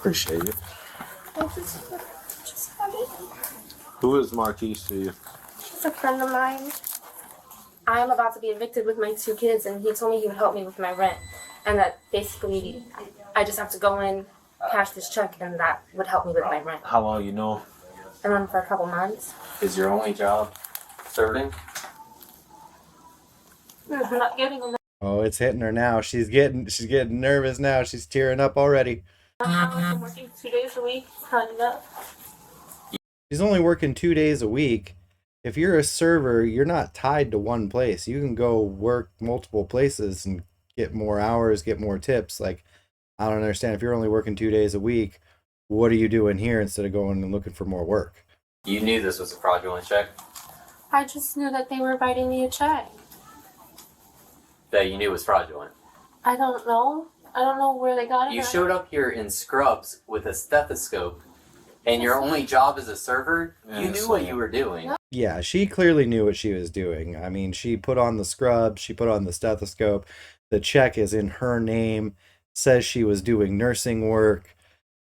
Appreciate it. Just have it. Who is Marquise to you? She's a friend of mine. I'm about to be evicted with my 2 kids, and he told me he would help me with my rent. And that basically, I just have to go in, cash this check, and that would help me with my rent. How long you know? I run for a couple months. Is your only job serving? I'm not getting enough. Oh, it's hitting her now. She's getting nervous now. She's tearing up already. I'm working 2 days a week, cutting up. She's only working 2 days a week. If you're a server, you're not tied to one place. You can go work multiple places and get more hours, get more tips. Like, I don't understand. If you're only working 2 days a week, what are you doing here instead of going and looking for more work? You knew this was a fraudulent check? I just knew that they were writing me a check. That you knew was fraudulent? I don't know. I don't know where they got it. You showed up here in scrubs with a stethoscope, and your only job as a server, you knew what you were doing. Yeah, she clearly knew what she was doing. I mean, she put on the scrubs, she put on the stethoscope. The check is in her name, says she was doing nursing work.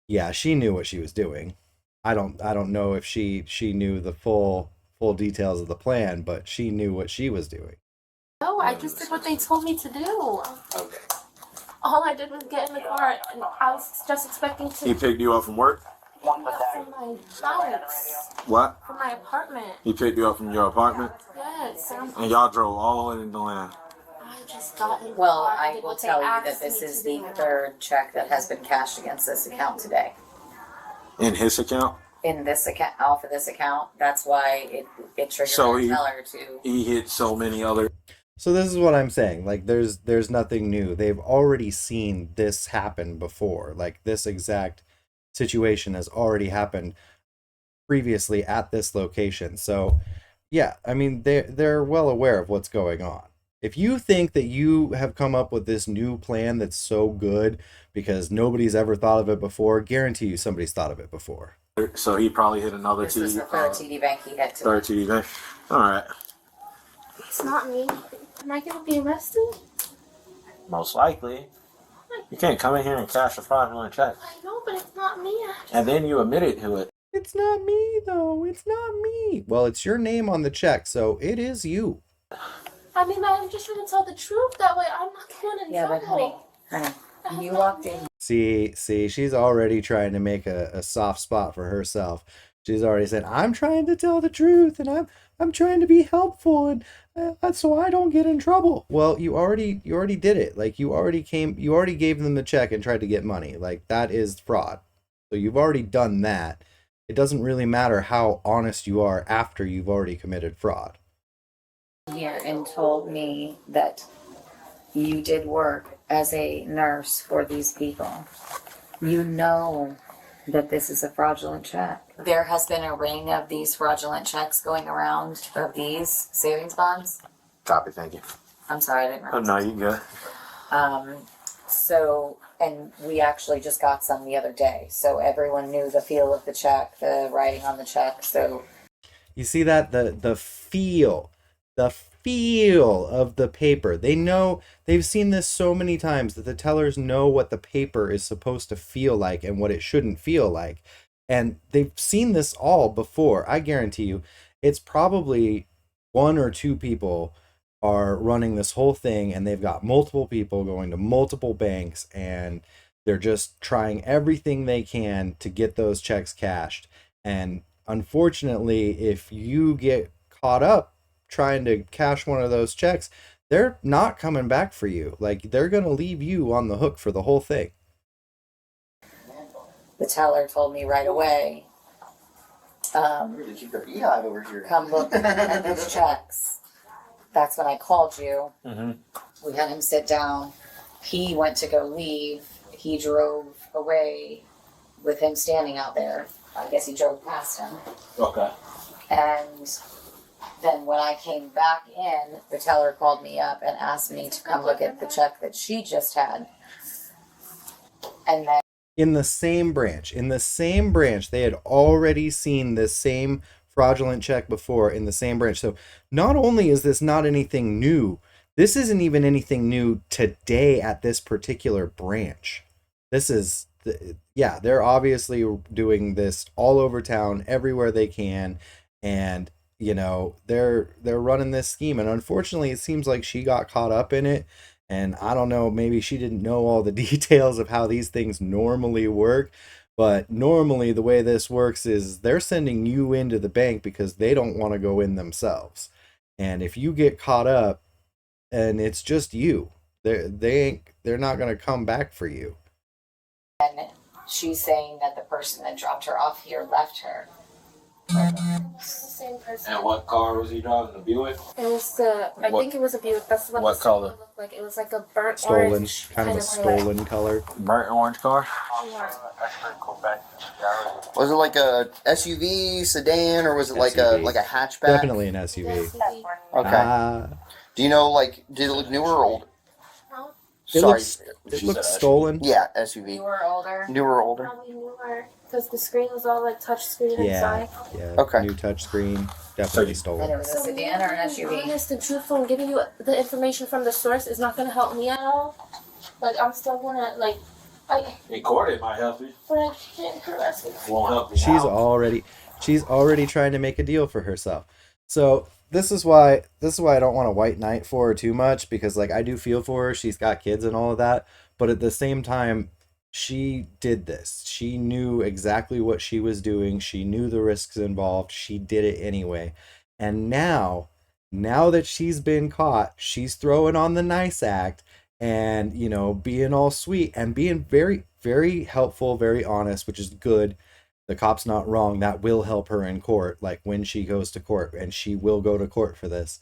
Yeah, she knew what she was doing. I don't know if she knew the full details of the plan, but she knew what she was doing. No, I just did what they told me to do. Okay. All I did was get in the car, and I was just expecting to He picked you up from work? from my house, What? from my apartment. He picked you up from your apartment? Yes, And y'all drove all the way in the land? I just got in the Well, car and I did will what they tell you that asked this me is to the do. 3rd check that has been cashed against this account today. In his account? In this account, off of this account, that's why it triggered So the he- teller to. He hit so many other... So this is what I'm saying. Like, there's nothing new. They've already seen this happen before. Like, this exact situation has already happened previously at this location. So, yeah, I mean, they're well aware of what's going on. If you think that you have come up with this new plan that's so good because nobody's ever thought of it before, guarantee you somebody's thought of it before. So he probably hit another This was the 3rd TD bank he hit today. Third TD bank. All right. It's not me. Am I gonna be arrested? Most likely. You can't come in here and cash a fraudulent check. I know, but it's not me. And then you admitted to it. It's not me, though. It's not me. Well, it's your name on the check, so it is you. I mean, I'm just gonna tell the truth. That way, I'm not getting in Yeah, but trouble. honey, you walked in. See, she's already trying to make a soft spot for herself. She's already said, "I'm trying to tell the truth, and I'm trying to be helpful, and so I don't get in trouble." Well, you already did it. Like, you already gave them the check and tried to get money. Like, that is fraud. So you've already done that. It doesn't really matter how honest you are after you've already committed fraud. Here and told me that you did work as a nurse for these people. You know that this is a fraudulent check. There has been a ring of these fraudulent checks going around of these savings bonds. Copy, thank you. I'm sorry, I didn't Oh, realize. no, you good. And we actually just got some the other day. So everyone knew the feel of the check, the writing on the check. So You see that? The feel of the paper. They know, they've seen this so many times that the tellers know what the paper is supposed to feel like and what it shouldn't feel like. And they've seen this all before. I guarantee you, it's probably 1 or 2 people are running this whole thing, and they've got multiple people going to multiple banks, and they're just trying everything they can to get those checks cashed. And unfortunately, if you get caught up trying to cash one of those checks, they're not coming back for you. Like, they're going to leave you on the hook for the whole thing. the teller told me right away, Did keep the beehive over here? come look at these checks. That's when I called you. Mm-hmm. We had him sit down. He went to go leave. He drove away with him standing out there. I guess he drove past him. Okay. And then when I came back in, the teller called me up and asked me to come look at the check that she just had. And then In the same branch, they had already seen this same fraudulent check before in the same branch. So not only is this not anything new, this isn't even anything new today at this particular branch. This yeah, they're obviously doing this all over town, everywhere they can, and they're running this scheme, and unfortunately, it seems like she got caught up in it, and I don't know, maybe she didn't know all the details of how these things normally work. But normally, the way this works is they're sending you into the bank because they don't want to go in themselves. And if you get caught up and it's just you, they're not gonna come back for you. And she's saying that the person that dropped her off here left her. It's the same person. And what car was he driving? The Buick? It was I think it was a Buick. That's what What the color? looked like. It was like a burnt Stolen, orange kind of a color. stolen color. Burnt orange car? Yeah. Was it like a SUV, sedan, or was it like SUV. a hatchback? Definitely an SUV. Yes, Okay. Do you know, like, did it look newer or old? no, It Sorry. looks stolen. Yeah, SUV. You were older. Newer or older? probably newer because the screen was all like touch screen Yeah, inside. yeah. Okay. New touchscreen, definitely And it stolen. was a sedan or an being SUV. honest and truthful and giving you the information from the source is not going to help me at all. Like I'm still gonna like, In court, it might help you. but I can't harass it. Won't help you. She's now. already trying to make a deal for herself. So this is why I don't want to white knight for her too much, because like I do feel for her. She's got kids and all of that, but at the same time, she did this. She knew exactly what she was doing. She knew the risks involved. She did it anyway. And now that she's been caught, she's throwing on the nice act and, being all sweet and being very, very helpful, very honest, which is good. The cop's not wrong. That will help her in court, like when she goes to court, and she will go to court for this.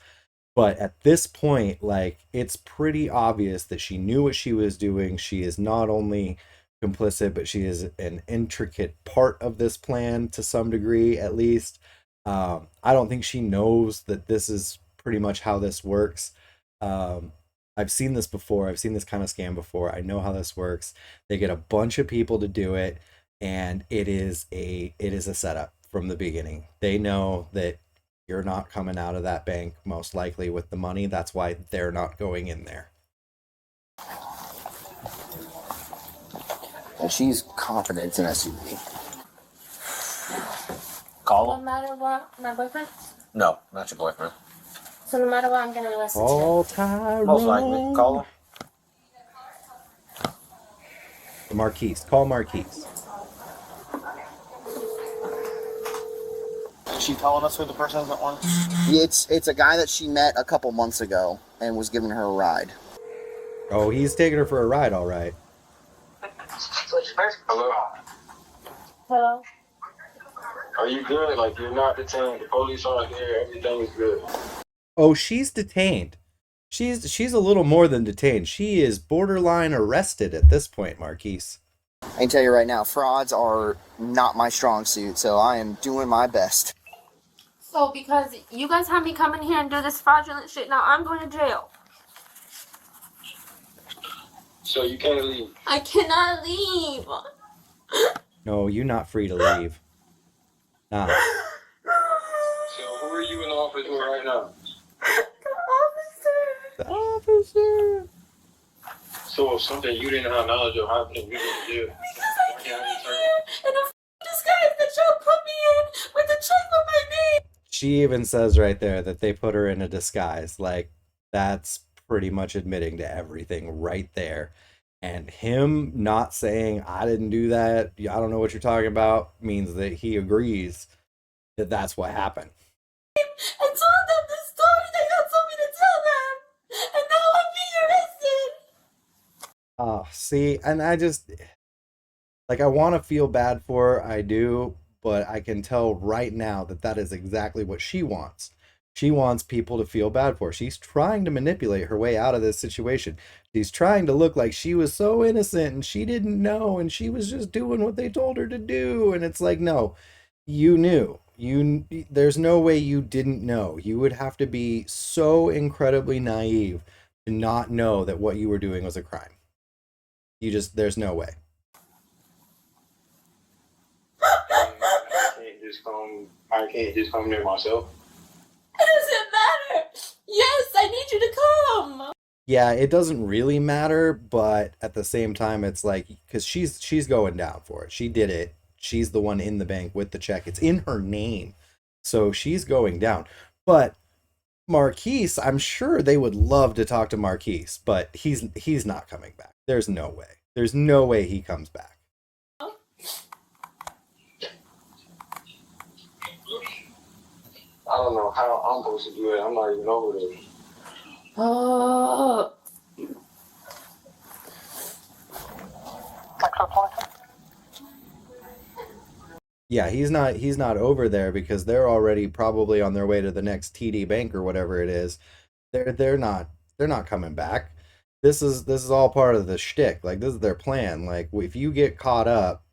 But at this point, like, it's pretty obvious that she knew what she was doing. She is not only complicit, but she is an intricate part of this plan to some degree, at least. I don't think she knows that this is pretty much how this works. I've seen this before. I've seen this kind of scam before. I know how this works. They get a bunch of people to do it, and it is a setup from the beginning. They know that you're not coming out of that bank most likely with the money. That's why they're not going in there. And she's confident it's an SUV. Call No him? matter what, my boyfriend. No, not your boyfriend. So no matter what, I'm gonna listen to All him. Tyrone. Most likely. Call him. Marquise. Call Marquise. Is she telling us who the person is that wants? It's a guy that she met a couple months ago and was giving her a ride. Oh, he's taking her for a ride, all right. Hello? Hello. Are you good? Like, you're not detained. The police aren't here. Everything is good. Oh, she's detained. She's a little more than detained. She is borderline arrested at this point, Marquise. I can tell you right now, frauds are not my strong suit, so I am doing my best. So because you guys have me come in here and do this fraudulent shit, now I'm going to jail. So you can't leave. I cannot leave. No, you're not free to leave. Nah. So who are you in the office with right now? The officer. The officer. So if something you didn't have knowledge of happening, you didn't do. Because I came in here in a disguise that y'all put me in with a check with my name. She even says right there that they put her in a disguise. Like, that's pretty much admitting to everything right there. And him not saying, I didn't do that, I don't know what you're talking about, means that he agrees that that's what happened. I told them the story that y'all told me to tell them. And now I'm being arrested. Oh, see, and I just, like, I want to feel bad for her, I do, but I can tell right now that that is exactly what she wants. She wants people to feel bad for her. She's trying to manipulate her way out of this situation. She's trying to look like she was so innocent and she didn't know and she was just doing what they told her to do. And it's like, no, you knew. There's no way you didn't know. You would have to be so incredibly naive to not know that what you were doing was a crime. There's no way. I can't just come there myself. It doesn't matter. Yes, I need you to come. yeah, it doesn't really matter, but at the same time, it's like because she's going down for it. She did it. She's the one in the bank with the check. It's in her name, so she's going down. But Marquise, I'm sure they would love to talk to Marquise, but he's not coming back. There's no way. There's no way he comes back. I don't know how I'm supposed to do it. I'm not even over there. Oh. Yeah, he's not over there because they're already probably on their way to the next TD Bank or whatever it is. They're not coming back. This is all part of the shtick. Like this is their plan. Like if you get caught up,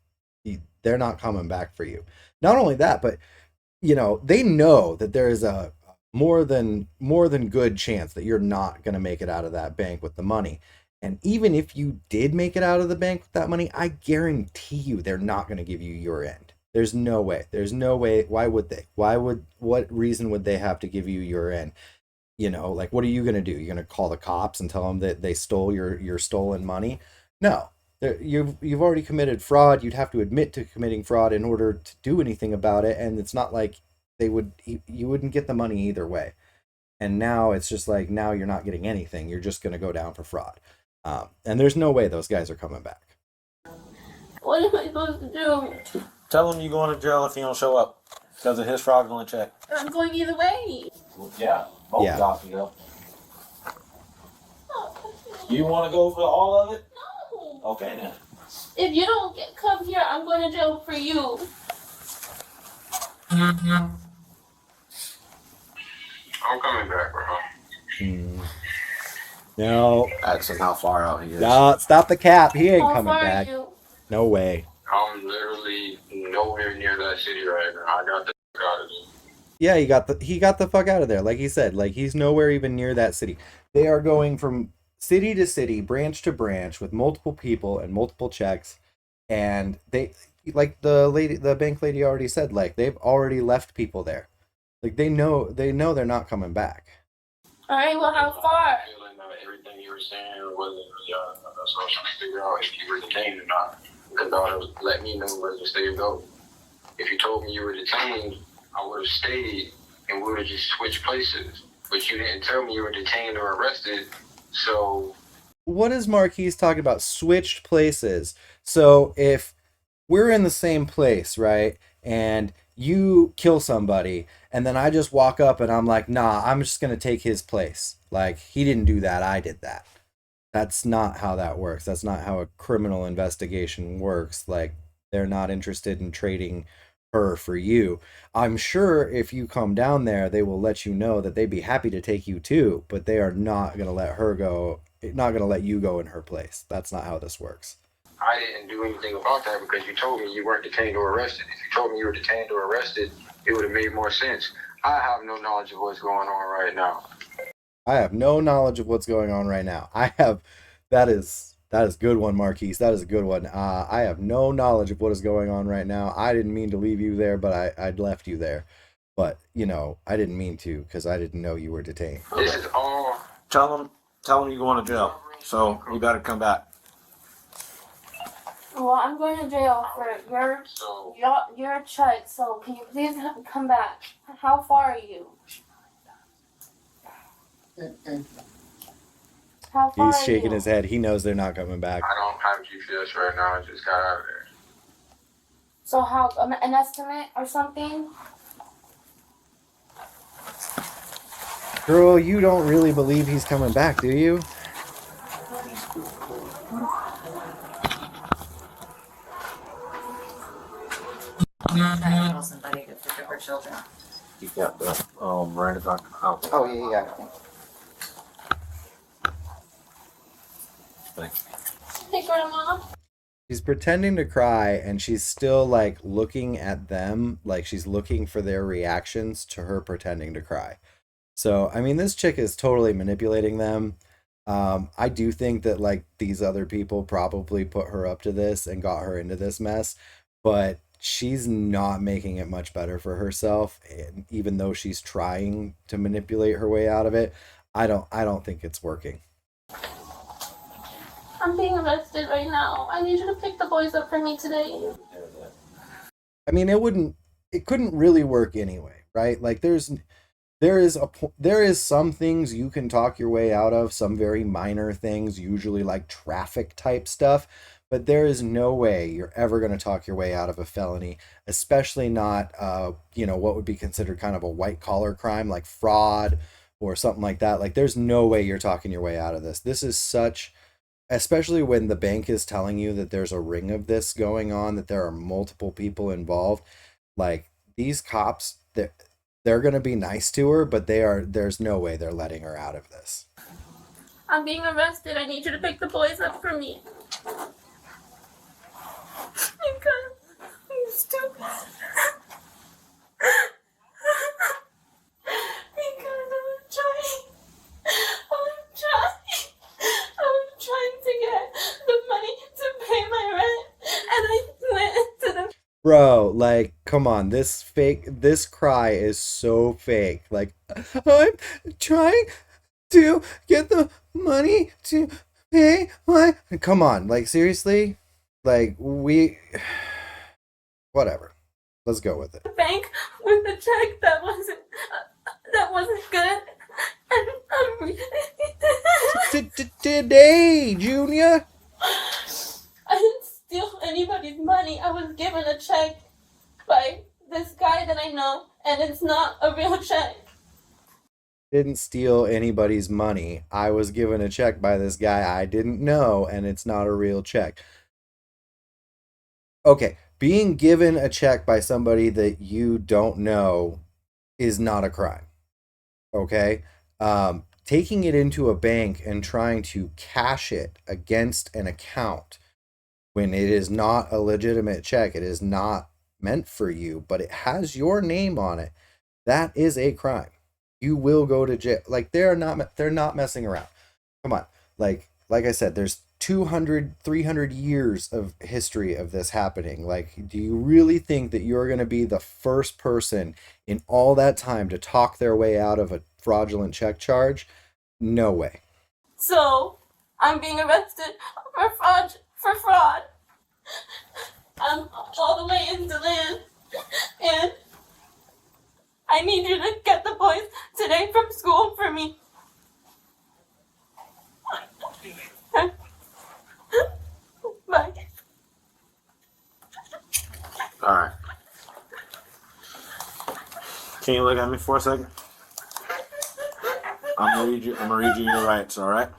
they're not coming back for you. Not only that, but they know that there is a more than good chance that you're not going to make it out of that bank with the money. And even if you did make it out of the bank with that money, I guarantee you they're not going to give you your end. There's no way. There's no way. Why would they? What reason would they have to give you your end? Like what are you going to do? You're going to call the cops and tell them that they stole your stolen money? No. You've already committed fraud. You'd have to admit to committing fraud in order to do anything about it, and it's not like you wouldn't get the money either way. And now it's just like now you're not getting anything. You're just going to go down for fraud. And there's no way those guys are coming back. What am I supposed to do? Tell him you're going to jail if he don't show up because of his fraudulent check. I'm going either way. Yeah, both Yeah. y'all can go. You want to go for all of it? No. Okay then. If you don't come here, I'm going to jail for you. I'm coming back, bro. No, Ask him how far out he is. no, stop the cap. He ain't How coming far back. are you? No way. I'm literally nowhere near that city right now. I got the out of there. Yeah, he got the fuck out of there. Like he said, like he's nowhere even near that city. They are going from city to city, branch to branch with multiple people and multiple checks. And they like the bank lady already said, like they've already left people there. Like they know they're not coming back. All right, well, how far? Feeling everything you were saying wasn't really, that's what I was trying to figure out if you were detained or not. Because that would have let me know where to stay or go. If you told me you were detained, I would have stayed and we would have just switched places. But you didn't tell me you were detained or arrested, so. What is Marquise talking about? Switched places. So if we're in the same place, right? And you kill somebody, and then I just walk up and I'm like, nah, I'm just gonna take his place. Like, he didn't do that, I did that. That's not how that works. That's not how a criminal investigation works. Like, they're not interested in trading her for you. I'm sure if you come down there, they will let you know that they'd be happy to take you too, but they are not gonna let her go, not gonna let you go in her place. That's not how this works. I didn't do anything about that because you told me you weren't detained or arrested. If you told me you were detained or arrested, it would have made more sense. I have no knowledge of what's going on right now. I have no knowledge of what's going on right now. That is good one, Marquise. That is a good one. I have no knowledge of what is going on right now. I didn't mean to leave you there, but I'd left you there. But I didn't mean to because I didn't know you were detained. This is all. Tell him you're going to jail. So you better come back. Well, I'm going to jail for your check, so can you please come back? How far are you? How far He's are shaking you? his head. He knows they're not coming back. I don't have GPS right now. I just got out of there. So how, an estimate or something? Girl, you don't really believe he's coming back, do you? Trying to tell somebody to pick up her children. You got the Miranda doctor. Okay. Oh, yeah. Thanks. Hey, Grandma. She's pretending to cry and she's still like looking at them, like she's looking for their reactions to her pretending to cry. So, I mean, this chick is totally manipulating them. I do think that like these other people probably put her up to this and got her into this mess, but she's not making it much better for herself. And even though she's trying to manipulate her way out of it, I don't think it's working. I'm being arrested right now. I need you to pick the boys up for me today. I mean, it couldn't really work anyway, right? Like there is some things you can talk your way out of, some very minor things, usually like traffic type stuff, but there is no way you're ever going to talk your way out of a felony, especially not what would be considered kind of a white collar crime like fraud or something like that. Like there's no way you're talking your way out of this. This is such, especially when the bank is telling you that there's a ring of this going on, that there are multiple people involved. Like these cops, they're going to be nice to her, but there's no way they're letting her out of this. I'm being arrested. I need you to pick the boys up for me. Because I'm stupid. Because I'm trying to get the money to pay my rent, and I went to the Bro, like, come on, this cry is so fake. Like, I'm trying to get the money to pay my. Come on, like, seriously? Like, whatever. Let's go with it. bank with a check that wasn't good, and Today, Junior. I didn't steal anybody's money. I was given a check by this guy that I know, and it's not a real check. Didn't steal anybody's money. I was given a check by this guy I didn't know, and it's not a real check. Okay, being given a check by somebody that you don't know is not a crime. Okay? Taking it into a bank and trying to cash it against an account when it is not a legitimate check, it is not meant for you, but it has your name on it, that is a crime. You will go to jail. Like they're not messing around. Come on. Like I said, there's 200, 300 years of history of this happening. Like, do you really think that you're going to be the first person in all that time to talk their way out of a fraudulent check charge? No way. So I'm being arrested for fraud. I'm all the way in Deland, and I need you to get the boys today from school for me. Bye. Alright. Can you look at me for a second? I'm gonna read you your rights, alright?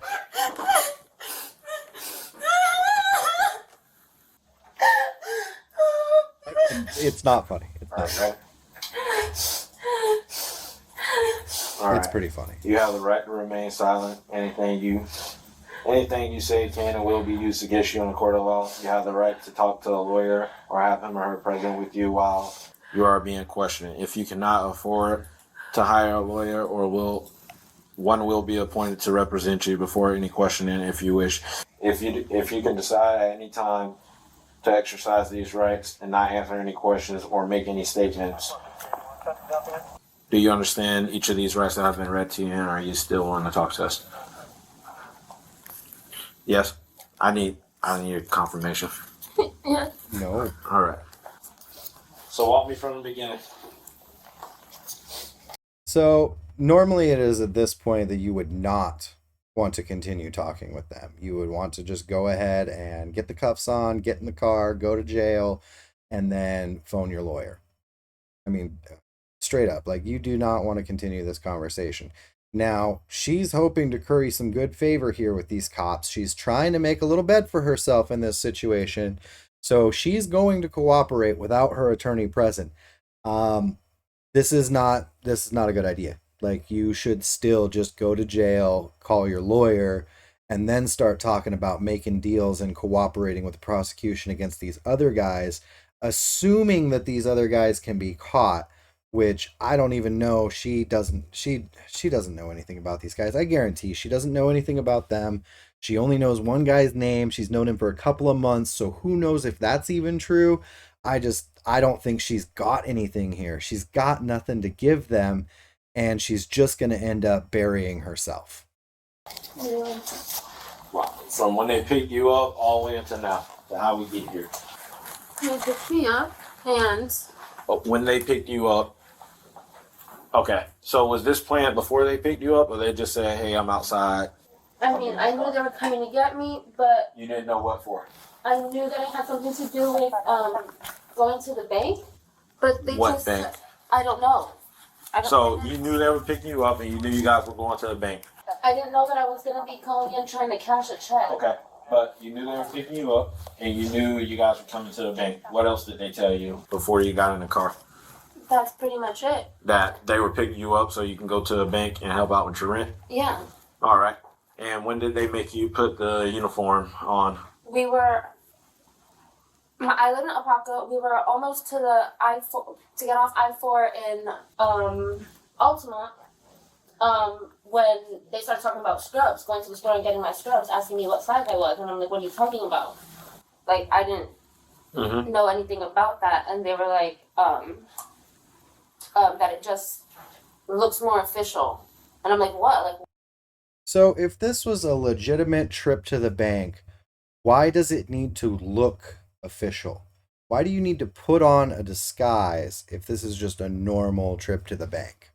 It's not funny. It's not funny. Alright. It's pretty funny. You have the right to remain silent. Anything you say can and will be used against you in a court of law. You have the right to talk to a lawyer or have him or her present with you while you are being questioned. If you cannot afford to hire a lawyer, one will be appointed to represent you before any questioning if you wish. If you can decide at any time to exercise these rights and not answer any questions or make any statements. Do you understand each of these rights that have been read to you, and are you still on the talk test? Yes? I need a confirmation. Yeah. No. Alright. So walk me from the beginning. So normally it is at this point that you would not want to continue talking with them. You would want to just go ahead and get the cuffs on, get in the car, go to jail, and then phone your lawyer. I mean, straight up, like you do not want to continue this conversation. Now, she's hoping to curry some good favor here with these cops. She's trying to make a little bet for herself in this situation. So she's going to cooperate without her attorney present. This is not a good idea. Like, you should still just go to jail, call your lawyer, and then start talking about making deals and cooperating with the prosecution against these other guys, assuming that these other guys can be caught, which I don't even know. She doesn't know anything about these guys. I guarantee she doesn't know anything about them. She only knows one guy's name. She's known him for a couple of months, so who knows if that's even true. I don't think she's got anything here. She's got nothing to give them, and she's just going to end up burying herself. Well, From when they picked you up all the way until now, to how we get here. They picked me up, and But when they picked you up, okay. So was this planned before they picked you up, or they just said, "Hey, I'm outside"? I mean, I knew they were coming to get me, but You didn't know what for. I knew that it had something to do with going to the bank. But they What just, bank? I don't know. I don't So know. you knew they were picking you up, and you knew you guys were going to the bank. I didn't know that I was gonna be going in trying to cash a check. Okay. But you knew they were picking you up, and you knew you guys were coming to the bank. What else did they tell you before you got in the car? That's pretty much it. That they were picking you up so you can go to the bank and help out with your rent? Yeah. All right. And when did they make you put the uniform on? I live in Apaka. We were almost to the I-4, to get off I-4 in Altamont. When they started talking about scrubs, going to the store and getting my scrubs, asking me what size I was, and I'm like, "What are you talking about?" Like, I didn't know anything about that, and they were like, that it just looks more official, and I'm like, "What?" Like, So if this was a legitimate trip to the bank, why does it need to look official? Why do you need to put on a disguise if this is just a normal trip to the bank?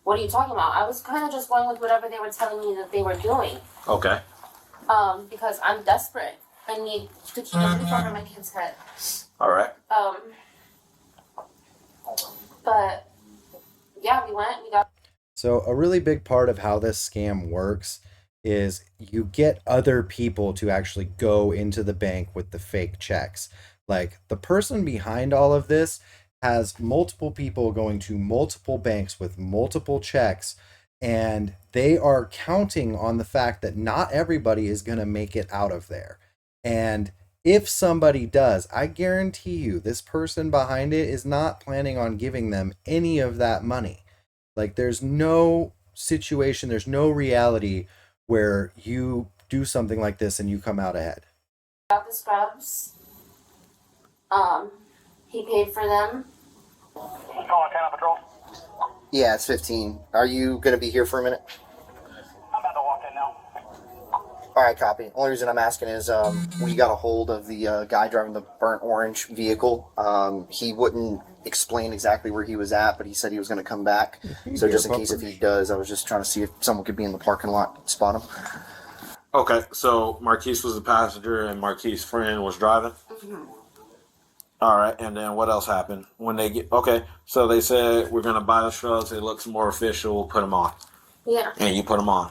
what are you talking about? I was kind of just going with whatever they were telling me that they were doing, Okay. because I'm desperate. I need to keep a roof over my kid's head. All right. But yeah, we went. We got. So a really big part of how this scam works is you get other people to actually go into the bank with the fake checks. Like the person behind all of this has multiple people going to multiple banks with multiple checks, and they are counting on the fact that not everybody is going to make it out of there. And if somebody does, I guarantee you this person behind it is not planning on giving them any of that money. Like there's no situation, there's no reality where you do something like this and you come out ahead. Got the scrubs. He paid for them. Calling 10 on patrol. Yeah, it's 15. Are you going to be here for a minute? I'm about to walk in now. All right, copy. Only reason I'm asking is we got a hold of the guy driving the burnt orange vehicle. He wouldn't explain exactly where he was at, but he said he was going to come back. So just in case if he does, I was just trying to see if someone could be in the parking lot, spot him. Okay. So Marquise was the passenger, and Marquise's friend was driving. All right. And then what else happened when they get? Okay. So they said we're gonna buy the shrubs. It looks more official. Put them on. Yeah. And you put them on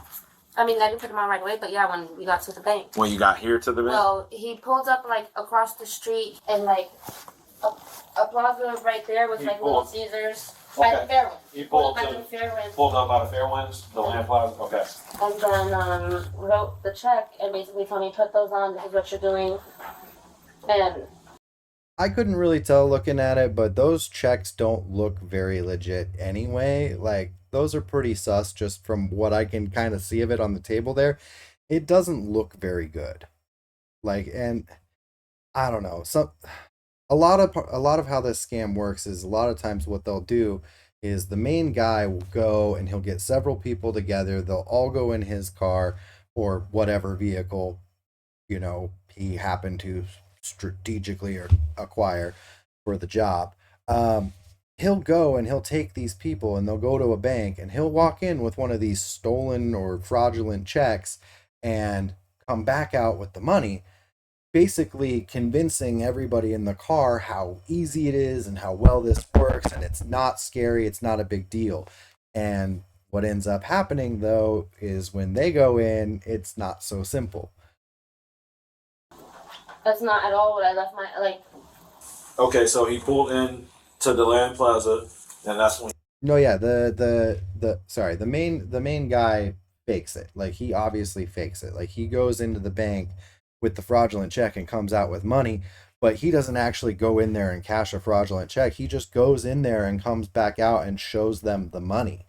I mean, I didn't put them on right away, but yeah, when we got to the bank. when you got here to the bank. Well, he pulled up like across the street and like a plaza right there with He like Little pulled- Caesars by the Okay. Fairwinds. He Pulled pulled up by to- the Fairwinds. Pulled up by the Fairwinds, the Land Plaza. Okay. And then wrote the check and basically told me, put those on, this is what you're doing. And I couldn't really tell looking at it, but those checks don't look very legit anyway. Like those are pretty sus just from what I can kind of see of it on the table there. It doesn't look very good. Like, and I don't know. A lot of how this scam works is a lot of times what they'll do is the main guy will go and he'll get several people together. They'll all go in his car or whatever vehicle, he happened to strategically or acquire for the job. He'll go and he'll take these people and they'll go to a bank and he'll walk in with one of these stolen or fraudulent checks and come back out with the money, basically convincing everybody in the car how easy it is and how well this works and it's not scary, it's not a big deal. And what ends up happening though is when they go in, it's not so simple. that's not at all what I left my, Okay. So he pulled in to the Land Plaza, and that's when. No, yeah, the main guy fakes it. Like he obviously fakes it. Like he goes into the bank with the fraudulent check and comes out with money, but he doesn't actually go in there and cash a fraudulent check. He just goes in there and comes back out and shows them the money.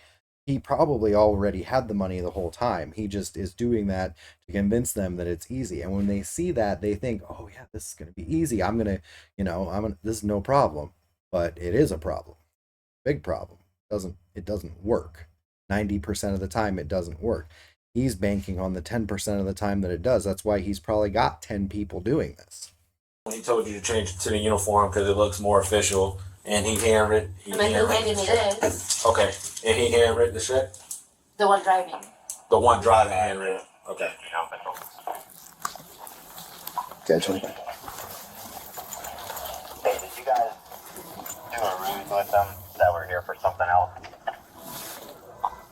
He probably already had the money the whole time. He just is doing that to convince them that it's easy. And when they see that, they think, "Oh yeah, this is going to be easy. This is no problem." But it is a problem. Big problem. It doesn't work. 90% of the time it doesn't work. He's banking on the 10% of the time that it does. That's why he's probably got 10 people doing this. He told you to change it to the uniform because it looks more official, and he handwritten. And then he handed me this. Okay, and he handwritten the check. The one driving. The one driving handwritten. Okay. Gotcha. Hey, did you guys do a ruse with them that were here for something else?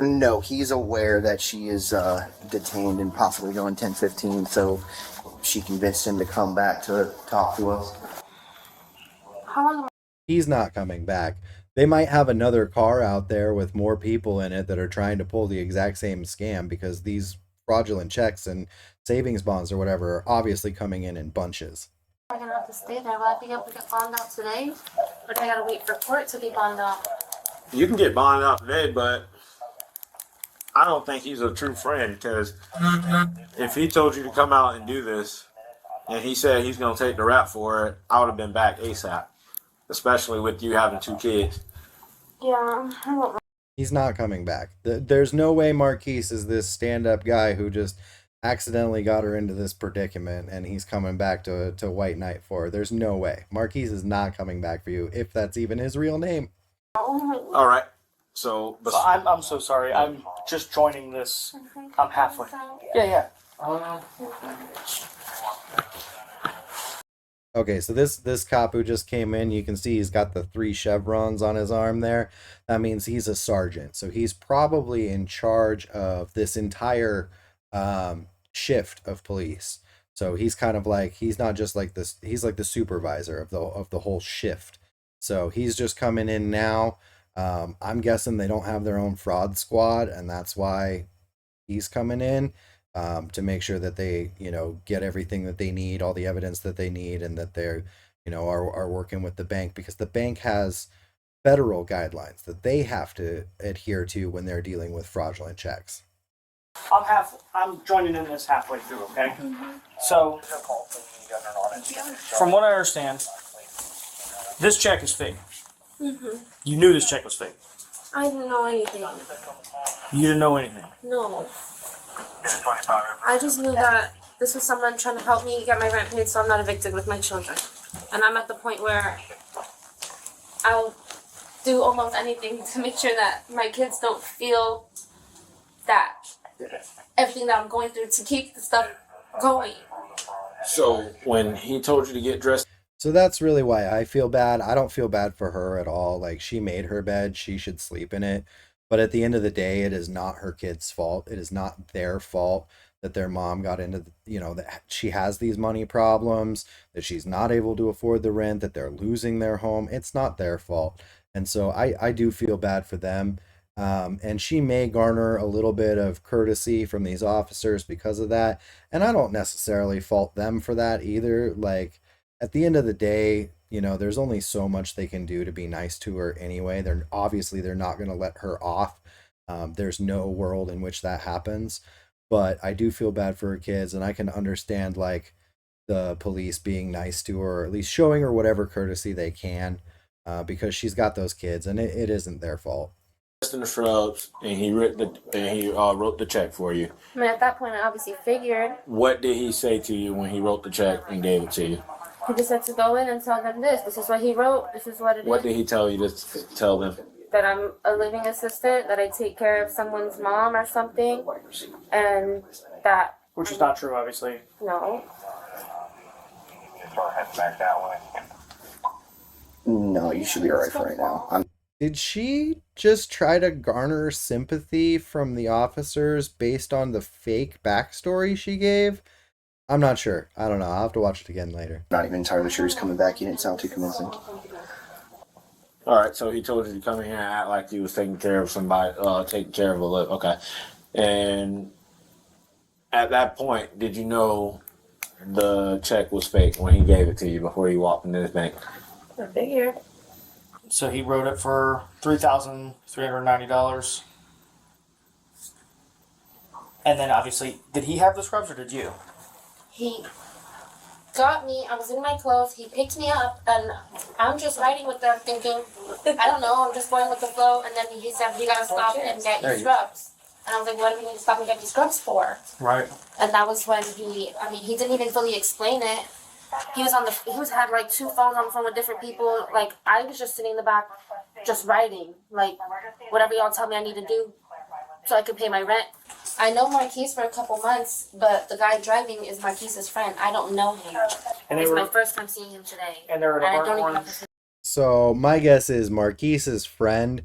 No, he's aware that she is detained and possibly going 10-15, so she convinced him to come back to talk to us. How long am He's not coming back. They might have another car out there with more people in it that are trying to pull the exact same scam, because these fraudulent checks and savings bonds or whatever are obviously coming in bunches. I gonna have to stay there? Will I be able to get bonded out today? Or do I gotta wait for court to be bonded out? You can get bonded out today, but I don't think he's a true friend, because if he told you to come out and do this and he said he's going to take the rap for it, I would have been back ASAP, especially with you having 2 kids. Yeah, I won't. He's not coming back. There's no way Marquise is this stand-up guy who just accidentally got her into this predicament and he's coming back to White Knight for her. There's no way. Marquise is not coming back for you, if that's even his real name. All right. So I'm so sorry. I'm just joining this. I'm halfway. Yeah. Okay, so this cop who just came in, you can see he's got the 3 chevrons on his arm there. That means he's a sergeant. So he's probably in charge of this entire shift of police. So he's kind of like, he's not just like this, he's like the supervisor of the whole shift. So he's just coming in now. I'm guessing they don't have their own fraud squad, and that's why he's coming in. To make sure that they, get everything that they need, all the evidence that they need, and that they're, are working with the bank, because the bank has federal guidelines that they have to adhere to when they're dealing with fraudulent checks. I'm joining in this halfway through. Okay. So, from what I understand, this check is fake. You knew this check was fake. I didn't know anything. You didn't know anything. No. I just knew that this was someone trying to help me get my rent paid so I'm not evicted with my children. And I'm at the point where I'll do almost anything to make sure that my kids don't feel that everything that I'm going through to keep the stuff going. So when he told you to get dressed, So that's really why I feel bad. I don't feel bad for her at all. Like, she made her bed, she should sleep in it. But at the end of the day, it is not her kid's fault. It is not their fault that their mom got into, that she has these money problems, that she's not able to afford the rent, that they're losing their home. It's not their fault. And so I do feel bad for them. And she may garner a little bit of courtesy from these officers because of that. And I don't necessarily fault them for that either. Like, at the end of the day, there's only so much they can do to be nice to her anyway. They're not going to let her off. There's no world in which that happens. But I do feel bad for her kids, and I can understand like the police being nice to her, or at least showing her whatever courtesy they can, because she's got those kids, and it isn't their fault. in the shrubs, and he wrote the check for you. I mean, at that point, I obviously figured. What did he say to you when he wrote the check and gave it to you? He just said to go in and tell them this. This is what he wrote. This is what it is. What did he tell you to tell them? That I'm a living assistant, that I take care of someone's mom or something, and that... Which is not true, obviously. No. No, you should be alright for right now. Did she just try to garner sympathy from the officers based on the fake backstory she gave? I'm not sure. I don't know. I'll have to watch it again later. Not even entirely sure he's coming back. He didn't sound too convincing. Alright, so he told you to come in here and act like you was taking care of somebody, taking care of a live. Okay. And at that point, did you know the check was fake when he gave it to you before you walked into this bank? I figured. So he wrote it for $3,390. And then obviously, did he have the scrubs or did you? He got me, I was in my clothes, he picked me up, and I'm just riding with them thinking, I don't know, I'm just going with the flow, and then he said, you gotta stop and get your scrubs. And I was like, what are we going to stop and get these scrubs for? Right. And that was when he didn't even fully explain it. He had like 2 phones on the phone with different people. Like, I was just sitting in the back, just writing, like, whatever y'all tell me I need to do so I can pay my rent. I know Marquise for a couple months, but the guy driving is Marquise's friend. I don't know him. And It's my first time seeing him today. And they're And I at a don't even burnt have to. So my guess is Marquise's friend,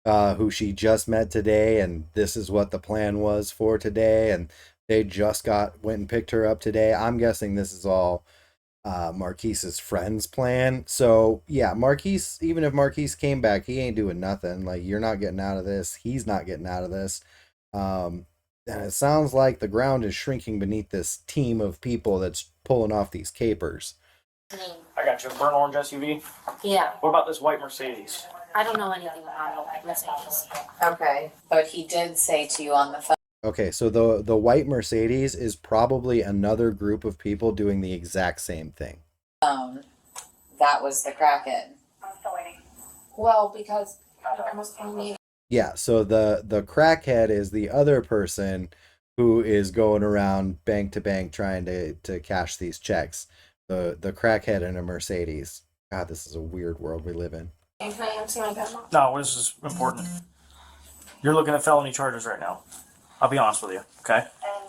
who she just met today, and this is what the plan was for today, and they just went and picked her up today. I'm guessing this is all Marquise's friend's plan. So yeah, Marquise, even if Marquise came back, he ain't doing nothing. Like, you're not getting out of this. He's not getting out of this. And it sounds like the ground is shrinking beneath this team of people that's pulling off these capers. I got you. A burnt orange SUV. Yeah, What about this white Mercedes? I don't know anything about Mercedes. Okay. But he did say to you on the phone. Okay, so the white Mercedes is probably another group of people doing the exact same thing. That was the crackhead. Well, because I almost told me. Yeah, so the crackhead is the other person who is going around bank to bank trying to cash these checks. The crackhead in a Mercedes. God, this is a weird world we live in. Can I answer my grandma? No, this is important. You're looking at felony charges right now. I'll be honest with you, okay?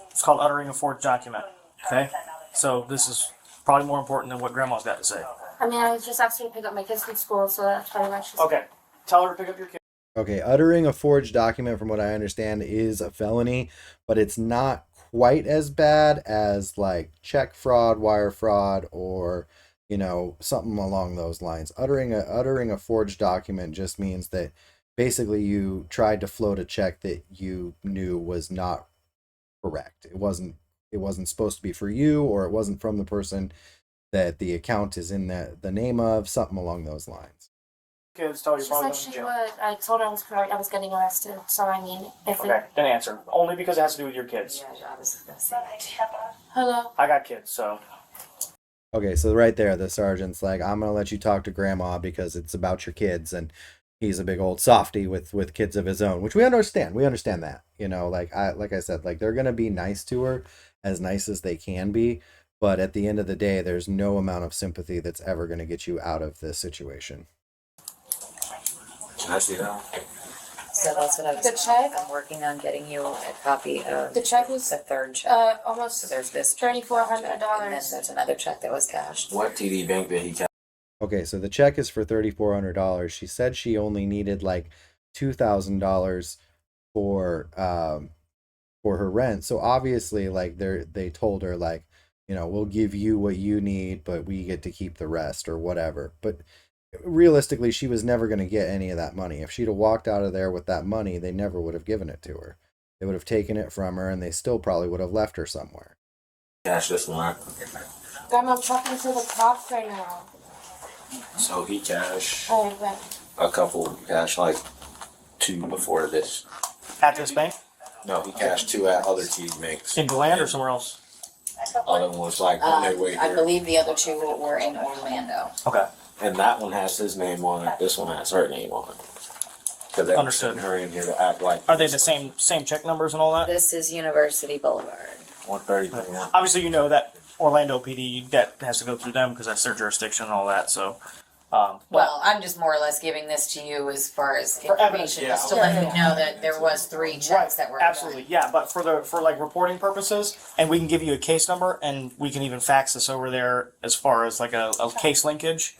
It's called uttering a forged document, okay? So this is probably more important than what Grandma's got to say. I mean, I was just asking to pick up my kids from school, so that's probably why she's. Okay, tell her to pick up your kid. Okay, uttering a forged document, from what I understand, is a felony, but it's not quite as bad as like check fraud, wire fraud, or something along those lines. Uttering a forged document just means that basically you tried to float a check that you knew was not correct. It wasn't supposed to be for you, or it wasn't from the person that the account is in the name of, something along those lines. Kids tell you She probably said going to she jail. would. I told her I was getting arrested. So I mean, if Okay, then answer. Only because it has to do with your kids. Yeah, I was gonna say that too. Hello. I got kids, so. Okay, so right there, the sergeant's like, I'm gonna let you talk to Grandma because it's about your kids, and he's a big old softy with kids of his own, which we understand. We understand that, like I said, like, they're gonna be nice to her, as nice as they can be, but at the end of the day, there's no amount of sympathy that's ever gonna get you out of this situation. Can I see that? So that's what I was. The check? I'm working on getting you a copy of The check was the third check. almost So there's this check, $3,400. and then there's another check that was cashed. What TD bank did he cash? Okay, so the check is for $3,400. She said she only needed like $2,000 for her rent. So obviously, like, they told her, like, we'll give you what you need, but we get to keep the rest or whatever. But realistically, she was never going to get any of that money. If she'd have walked out of there with that money, they never would have given it to her. They would have taken it from her, and they still probably would have left her somewhere. Cash this one. Grandma, I'm talking to the cops right now. So he cashed Oh, right. a couple, cashed like 2 before this. At this bank? No, he cashed 2 at other TD banks. In Deland or somewhere else? Other one was like on their way I here. believe the other two were in Orlando. Okay. And that one has his name on it. This one has her name on it. Because they were Understood. sending her in here to act like. Are they the same check numbers and all that? This is University Boulevard. 133. Obviously, you know that Orlando PD, that has to go through them because that's their jurisdiction and all that, so. Well, I'm just more or less giving this to you as far as For evidence, information, yeah. just to let you know that there was 3 checks that were Absolutely, yeah, but for like reporting purposes, and we can give you a case number, and we can even fax this over there as far as like a case linkage,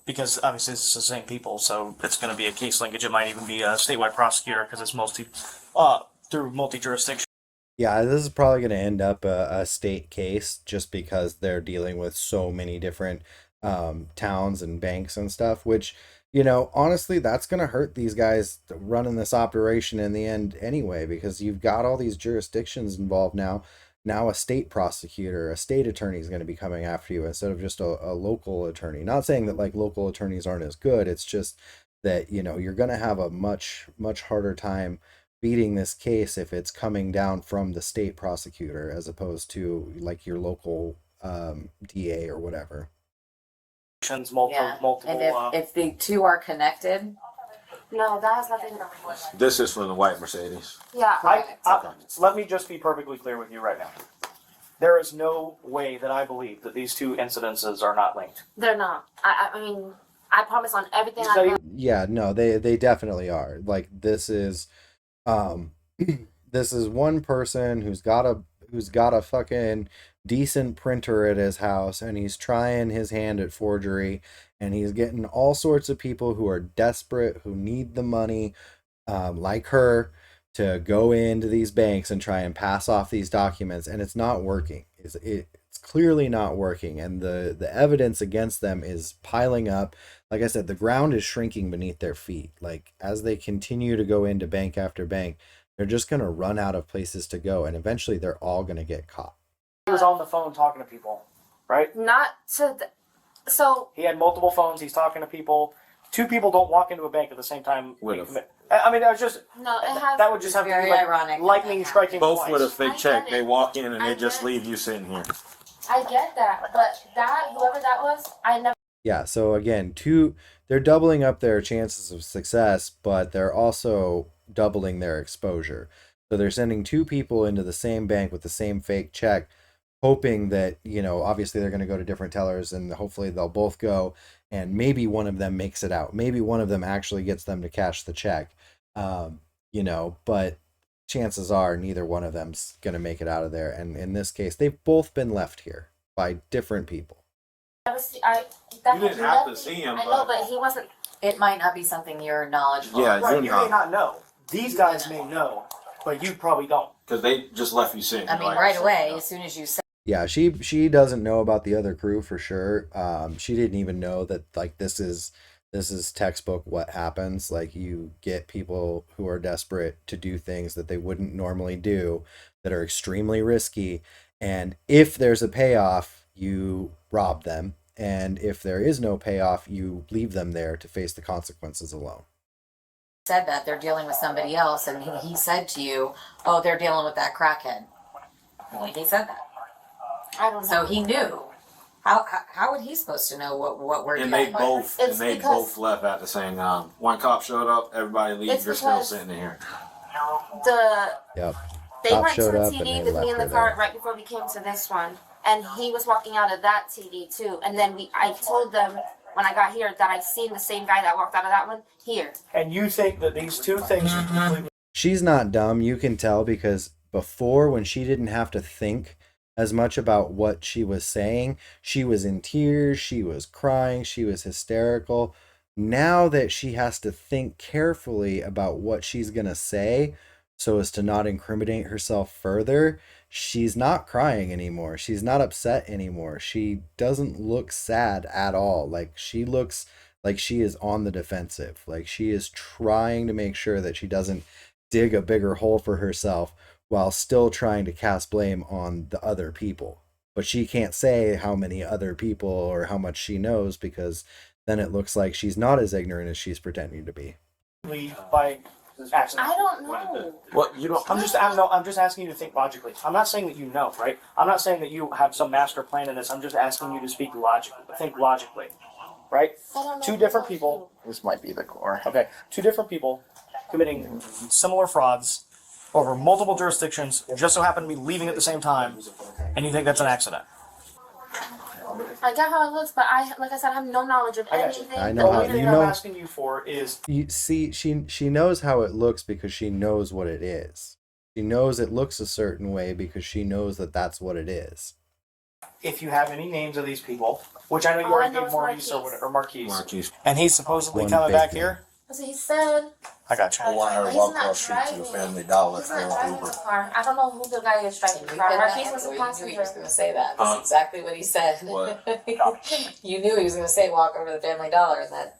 because obviously it's the same people, so it's going to be a case linkage. It might even be a statewide prosecutor because it's through multi-jurisdiction. Yeah, this is probably going to end up a state case just because they're dealing with so many different towns and banks and stuff, which, honestly, that's going to hurt these guys running this operation in the end anyway, because you've got all these jurisdictions involved now. Now a state prosecutor, a state attorney is going to be coming after you instead of just a local attorney. Not saying that like local attorneys aren't as good. It's just that, you're going to have a much, much harder time beating this case if it's coming down from the state prosecutor as opposed to like your local DA or whatever. Multiple, Yeah, and if the 2 are connected, No, that has nothing to do with it. This is from the white Mercedes. Yeah. Let me just be perfectly clear with you right now. There is no way that I believe that these two incidences are not linked. They're not. I mean, I promise on everything You I say know. Yeah, no, they definitely are. Like this is this is one person who's got a fucking decent printer at his house, and he's trying his hand at forgery, and he's getting all sorts of people who are desperate, who need the money, like her, to go into these banks and try and pass off these documents, and it's not working. It's clearly not working, and the evidence against them is piling up. Like I said, the ground is shrinking beneath their feet. Like as they continue to go into bank after bank, they're just going to run out of places to go, and eventually they're all going to get caught. He was on the phone talking to people, right? Not to. So. He had multiple phones. He's talking to people. Two people don't walk into a bank at the same time. I mean, that was just. No, it has. That would just have to be very like ironic lightning striking Both twice. with a fake I check. get They it. walk in and I they just get it. leave you sitting here. I get that, but whoever that was, I never. Yeah, so again, they're doubling up their chances of success, but they're also doubling their exposure. So they're sending two people into the same bank with the same fake check, hoping that, obviously they're going to go to different tellers, and hopefully they'll both go, and maybe one of them makes it out. Maybe one of them actually gets them to cash the check. But chances are neither one of them's going to make it out of there. And in this case, they've both been left here by different people. You didn't have to see him, I know, but- but he wasn't. It might not be something you're knowledgeable Yeah, of. Right, you're you not. may not know. These guys may know, but you probably don't. Because they just left you sitting. I mean, like, right away, as soon as you said Yeah, she doesn't know about the other crew for sure. She didn't even know that like this is textbook what happens. Like you get people who are desperate to do things that they wouldn't normally do, that are extremely risky, and if there's a payoff, you rob them, and if there is no payoff, you leave them there to face the consequences alone. that they're dealing with somebody else, and he said to you, "Oh, they're dealing with that crackhead." Like he said that, I don't know. so he knew. How would he supposed to know what we're And dealing they with? both It's because- left at the same time. One cop showed up, everybody leaves, It's you're still because- sitting here. Yep. They Cop went showed to a up TD and with they me in the left her car there. right before we came to this one, and he was walking out of that TD too. And then I told them when I got here that I seen the same guy that walked out of that one here. And you think that these two things are completely She's not dumb, you can tell, because before, when she didn't have to think as much about what she was saying, she was in tears, she was crying, she was hysterical. Now that she has to think carefully about what she's going to say so as to not incriminate herself further, she's not crying anymore. She's not upset anymore. She doesn't look sad at all. Like she looks like she is on the defensive. Like she is trying to make sure that she doesn't dig a bigger hole for herself while still trying to cast blame on the other people. But she can't say how many other people or how much she knows, because then it looks like she's not as ignorant as she's pretending to be. by accident. I don't know. What you don't? I'm just asking you to think logically. I'm not saying that you know, right? I'm not saying that you have some master plan in this. I'm just asking you to speak logically, think logically, right? I don't know. Two different people. This might be the core. Okay, two different people committing similar frauds over multiple jurisdictions, just so happen to be leaving at the same time, and you think that's an accident. I get how it looks, but like I said, I have no knowledge of I got you. anything. I The know how- only thing you I'm know- asking you for is You see, she knows how it looks because she knows what it is. She knows it looks a certain way because she knows that that's what it is. if you have any names of these people, which I know you All I already know gave is Maurice Marquise. or Marquise. Marquise. And he's supposedly One coming big back name. here. So he said I got you. I want her to he's walk not across the street to driving. the Family Dollar He's for not an driving Uber. the car. I don't know who the guy is driving the car. Marquise was a You knew he passenger. was going to say that. Huh? That's exactly what he said. What? You knew he was going to say walk over to the Family Dollar, and that's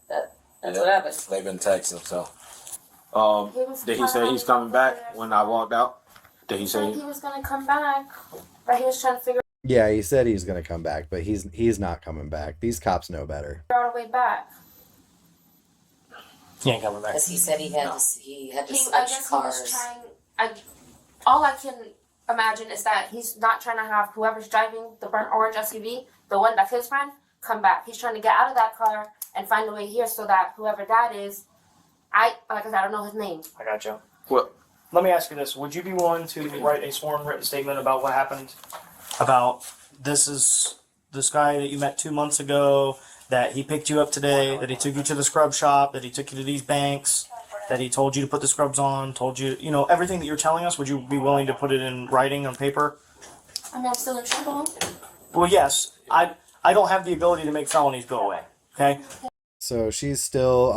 Yeah. what happened. They've been texting, so. He was Did he say he's coming back when I walked out? Did he He said say? he was gonna come back, but he was trying to figure Yeah, he said he's gonna come back, but he's not coming back. These cops know better. out a way back. He ain't coming back. Because he said he had to I switch guess cars. he was trying. All I can imagine is that he's not trying to have whoever's driving the burnt orange SUV, the one that's his friend, come back. He's trying to get out of that car and find a way here so that whoever that is, like I said, I don't know his name. I got you. What? Let me ask you this: would you be willing to write a sworn written statement about what happened? About this guy that you met 2 months ago, that he picked you up today, that he took you to the scrub shop, that he took you to these banks, that he told you to put the scrubs on, told you, everything that you're telling us. Would you be willing to put it in writing on paper? I'm not still in trouble. Well, yes. I don't have the ability to make felonies go away. Okay. So she's still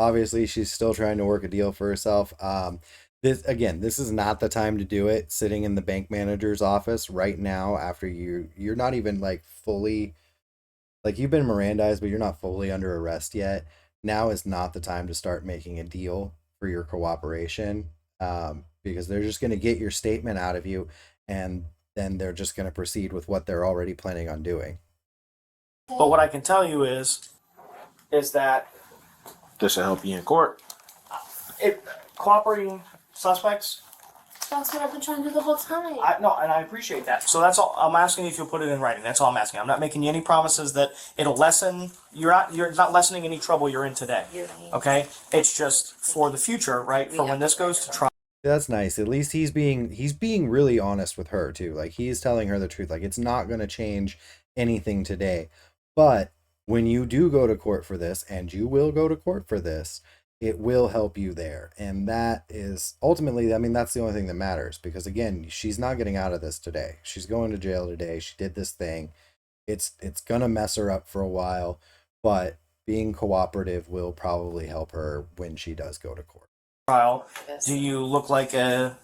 trying to work a deal for herself. This is not the time to do it. Sitting in the bank manager's office right now, after you're not even like fully, like you've been Mirandized, but you're not fully under arrest yet. Now is not the time to start making a deal for your cooperation, because they're just going to get your statement out of you, and then they're just going to proceed with what they're already planning on doing. But what I can tell you is that This will help you in court. cooperating suspects. That's what I've been trying to do the whole time. And I appreciate that. So that's all I'm asking. If you'll put it in writing, that's all I'm asking. I'm not making you any promises that it'll lessen. You're not lessening any trouble you're in today. Okay, it's just for the future, right? For when this goes to trial. That's nice. At least he's being really honest with her too. Like he's telling her the truth. Like it's not going to change anything today. But when you do go to court for this, and you will go to court for this, it will help you there. And that is ultimately, I mean, that's the only thing that matters, because again, she's not getting out of this today. She's going to jail today. She did this thing. It's going to mess her up for a while, but being cooperative will probably help her when she does go to court. Trial. Do you look like a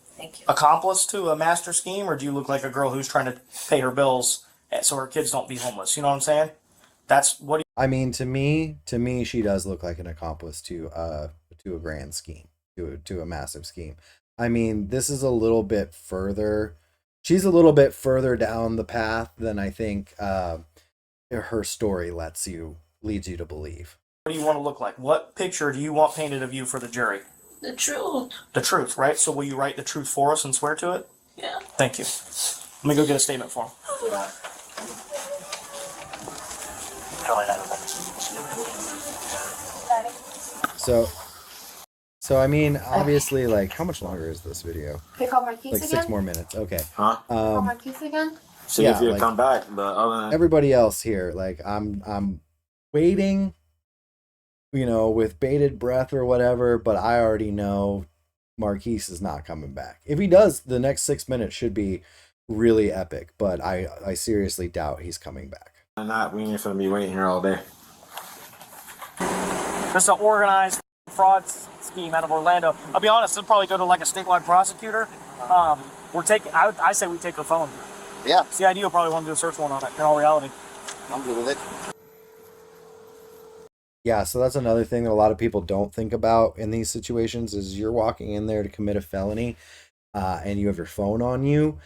accomplice to a master scheme, or do you look like a girl who's trying to pay her bills so her kids don't be homeless? You know what I'm saying? That's what. I mean, to me, she does look like an accomplice to a grand scheme, to a massive scheme. I mean, this is a little bit further. She's a little bit further down the path than I think her story leads you to believe. What do you want to look like? What picture do you want painted of you for the jury? The truth. The truth, right? So will you write the truth for us and swear to it? Yeah. Thank you. Let me go get a statement for him. So I mean, obviously, like, how much longer is this video? Can I call Marquise Like again? 6 more minutes. Okay. Huh? Call Marquise again? See Yeah, if you'll like- come back. But other than Everybody else here, like, I'm waiting, with bated breath or whatever, but I already know Marquise is not coming back. If he does, the next 6 minutes should be really epic, but I seriously doubt he's coming back. not, we ain't gonna be waiting here all day. This is an organized fraud scheme out of Orlando. I'll be honest, it'll probably go to like a statewide prosecutor. I say we take her phone. Yeah, CID will probably want to do a search warrant on it, in all reality. I'm good with it. Yeah, so that's another thing that a lot of people don't think about in these situations is you're walking in there to commit a felony, and you have your phone on you.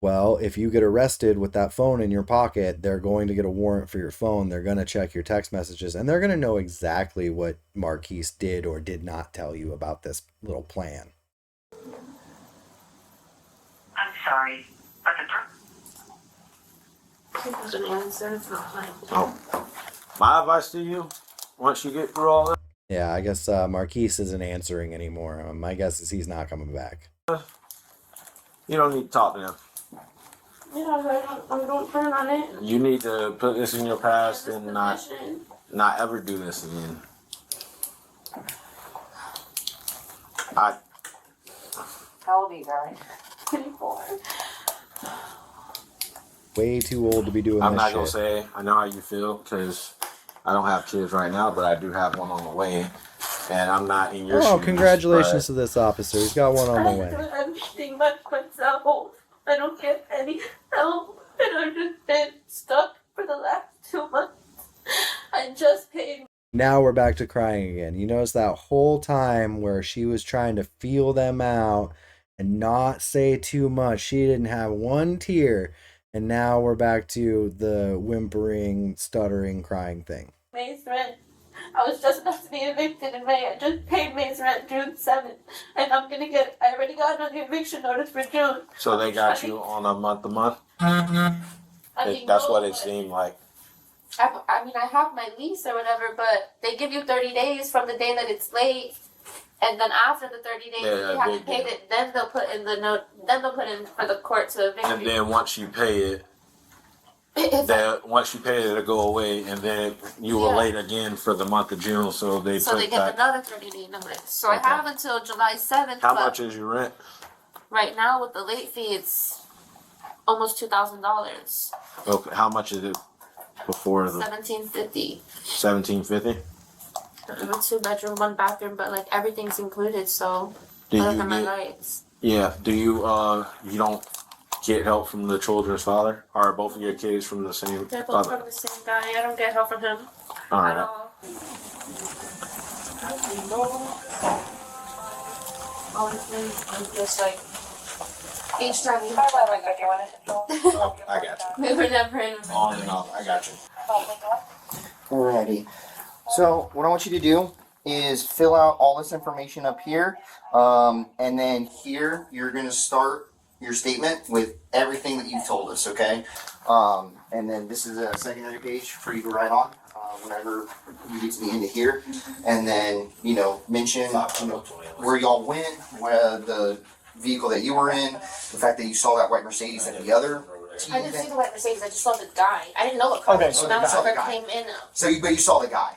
Well, if you get arrested with that phone in your pocket, they're going to get a warrant for your phone. They're going to check your text messages, and they're going to know exactly what Marquise did or did not tell you about this little plan. I'm sorry, but He doesn't answer. It's not like. Oh, my advice to you: once you get through all that, Yeah, I guess Marquise isn't answering anymore. My guess is he's not coming back. you don't need to talk to them. Yeah, I don't plan on it. You need to put this in your past and not ever do this again. How old are you, darling? 24. Way too old to be doing I'm this not shit. gonna say I know how you feel because I don't have kids right now, but I do have one on the way, and I'm not in your shoes. Oh, congratulations but to this officer. He's got one on the way. I do everything by myself. I don't get any help, and I've just been stuck for the last 2 months. I just paid. Now we're back to crying again. You notice that whole time where she was trying to feel them out and not say too much. She didn't have one tear. And now we're back to the whimpering, stuttering, crying thing. May's rent. I was just about to be evicted in May. I just paid May's rent June 7th. And I already got an eviction notice for June. so they got you on a month-to-month. I That's what it seemed like. I mean, I have my lease or whatever, but they give you 30 days from the day that it's late. And then after the 30 days, Yeah, if you haven't big paid deal. it, then they'll put in the note. Then they'll put in for the court to evict And you. then once you pay it, once you pay it, it'll go away, and then you were late again for the month of June, so they So put they get back. another 30-day notice. So I Okay. have until July 7th. How but much is your rent? right now with the late fee? It's almost $2,000. Okay, how much is it before the $1,750. $1,750? A 2-bedroom, 1 bathroom, but like everything's included. So Do other you than my get? lights. Yeah. Do you you don't get help from the children's father? Are both of your kids from the same They're both father? from the same guy. I don't get help from him All at right. all. Honestly, I'm just like each time we Oh, I got you. we were never in. On and off. I got you. Alrighty. So what I want you to do is fill out all this information up here, and then here you're gonna start your statement with everything that you've told us. Okay. And then this is a secondary page for you to write on whenever you get to the end of here, and then mention where y'all went, where the vehicle that you were in, the fact that you saw that white Mercedes at the other. I didn't see the white Mercedes. I just saw the guy. I didn't know what car. Okay, So so now you saw the the guy. came in. But you saw the guy.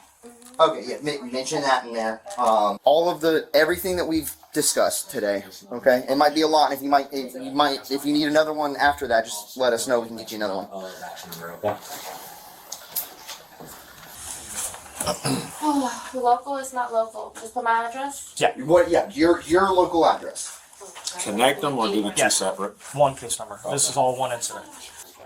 Okay, yeah, mention that in there. All of everything that we've discussed today. Okay, it might be a lot. If you need another one after that, just let us know. We can get you another one. Local is not local. Just put my address. What? Yeah, your local address. Connect them or do the two Yes. separate? One case number. This is all one incident.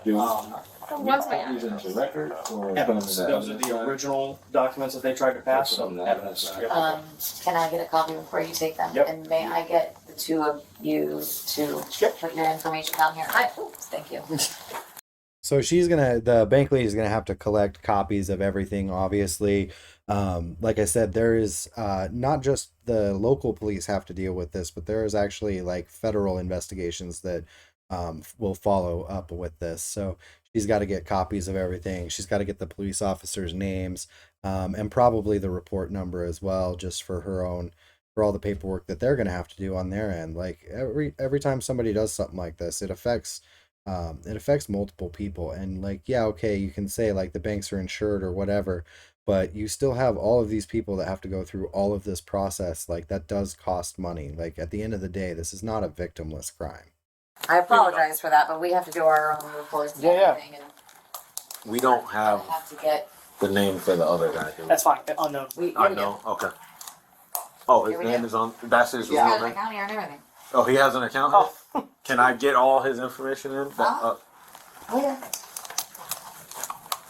What's my address? Evidence. Those are the original documents that they tried to pass. So evidence. Can I get a copy before you take them? Yep. And may I get the two of you to put your information down here? Oops, thank you. So the bank lady is gonna have to collect copies of everything, obviously. Like I said, there is not just the local police have to deal with this, but there is actually like federal investigations that will follow up with this. So she's got to get copies of everything. She's got to get the police officers' names, and probably the report number as well, just for all the paperwork that they're gonna have to do on their end. Like every time somebody does something like this, it affects multiple people. And like, yeah, okay, you can say like the banks are insured or whatever, but you still have all of these people that have to go through all of this process. Like that does cost money. Like at the end of the day, this is not a victimless crime. I apologize for that, but we have to do our own reports and Yeah. everything, and We don't I have have to get. the name for the other guy. Do we? That's fine. Unknown. I know. Okay. Oh, his Here we name go. is on. That's his Yeah, real an name. account here and everything. Oh, he has an account. Oh. Can I get all his information in? Oh, yeah.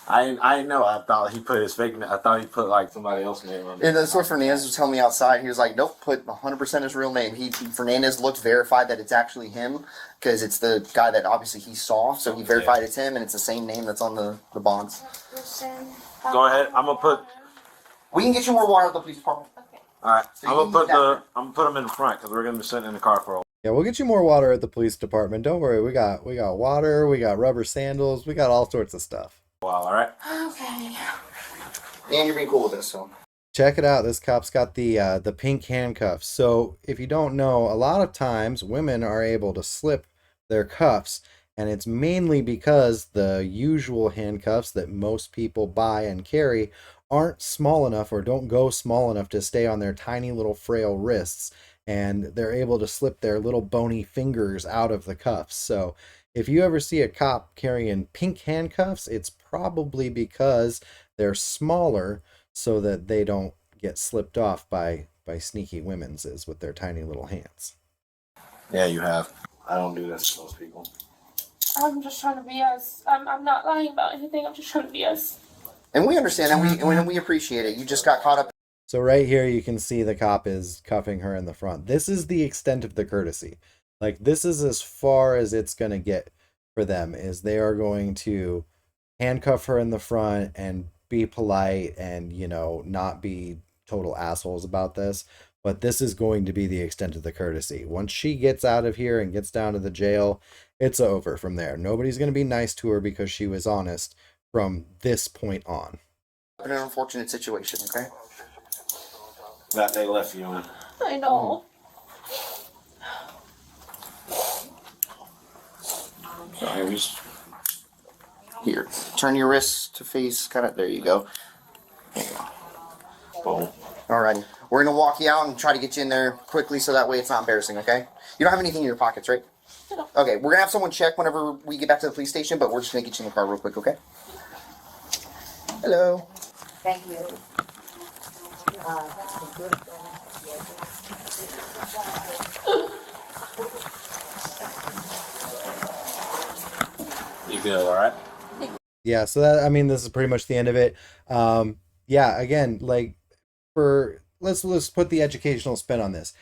I know. I thought he put his fake. I thought he put like somebody else's name on it. And that's what Fernandez was telling me outside. He was like, "Nope, put 100% his real name." Fernandez looked verified that it's actually him because it's the guy that obviously he saw. So he verified it's him, and it's the same name that's on the bonds. Go ahead. I'm gonna put. We can get you more water at the police department. All right. So I'm you gonna put need that. I'm gonna put them in the front because we're gonna be sitting in the car for a while. Yeah, we'll get you more water at the police department. Don't worry. We got water, we got rubber sandals, we got all sorts of stuff. All right. Okay. And you're being cool with this, so. Check it out. This cop's got the pink handcuffs. So if you don't know, a lot of times women are able to slip their cuffs, and it's mainly because the usual handcuffs that most people buy and carry aren't small enough or don't go small enough to stay on their tiny little frail wrists, and they're able to slip their little bony fingers out of the cuffs. So if you ever see a cop carrying pink handcuffs, it's probably because they're smaller so that they don't get slipped off by sneaky women's with their tiny little hands. Yeah, you have. I don't do this to most people. I'm just trying to be us. I'm not lying about anything. I'm just trying to be us. And we understand that. We appreciate it. You just got caught up. So right here you can see the cop is cuffing her in the front. This is the extent of the courtesy. Like this is as far as it's going to get for them, is they are going to handcuff her in the front and be polite and, not be total assholes about this. But this is going to be the extent of the courtesy. Once she gets out of here and gets down to the jail, it's over from there. Nobody's going to be nice to her because she was honest from this point on. In an unfortunate situation, okay? That they left you in. I know. Sorry, just here. Turn your wrists to face. Kind of. There you go. Boom. Alrighty. We're gonna walk you out and try to get you in there quickly, so that way it's not embarrassing. Okay? You don't have anything in your pockets, right? No. Okay. We're gonna have someone check whenever we get back to the police station, but we're just gonna get you in the car real quick. Okay? Hello. Thank you. You feel all right? Yeah, so that, I mean, this is pretty much the end of it. Yeah, again, like, for let's put the educational spin on this.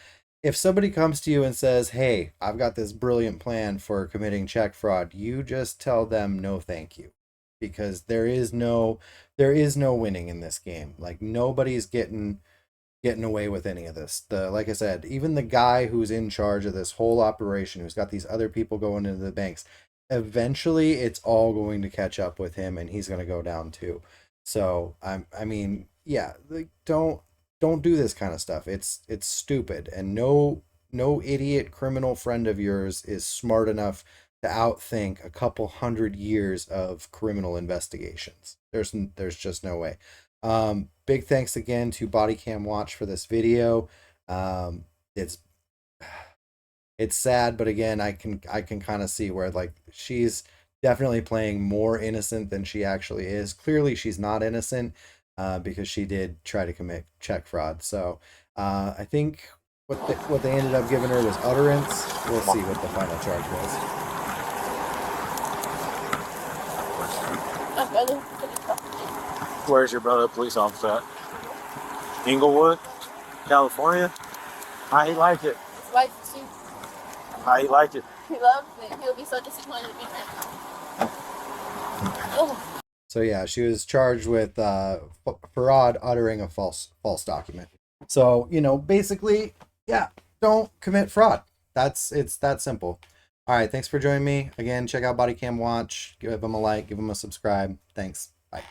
If somebody comes to you and says, "Hey, I've got this brilliant plan for committing check fraud," you just tell them no, thank you, because there is no winning in this game. Like, nobody's getting away with any of this. Like I said, even the guy who's in charge of this whole operation, who's got these other people going into the banks, eventually it's all going to catch up with him, and he's going to go down too. So I mean, yeah, like, don't do this kind of stuff. It's stupid, and no idiot criminal friend of yours is smart enough to outthink a couple hundred years of criminal investigations. There's just no way. Big thanks again to Bodycam Watch for this video. It's sad, but again, I can kind of see where, like, she's definitely playing more innocent than she actually is. Clearly, she's not innocent, because she did try to commit check fraud. So, I think what they ended up giving her was utterance. We'll see what the final charge was. Where's your brother, police officer at? Inglewood, California. How he like it? His wife too. How he like it? He loves it. He'll be so disappointed to be there. Oh. So yeah, she was charged with fraud, uttering a false document. So, basically, yeah, don't commit fraud. It's that simple. All right, thanks for joining me. Again, check out Bodycam Watch. Give them a like, give them a subscribe. Thanks. Bye.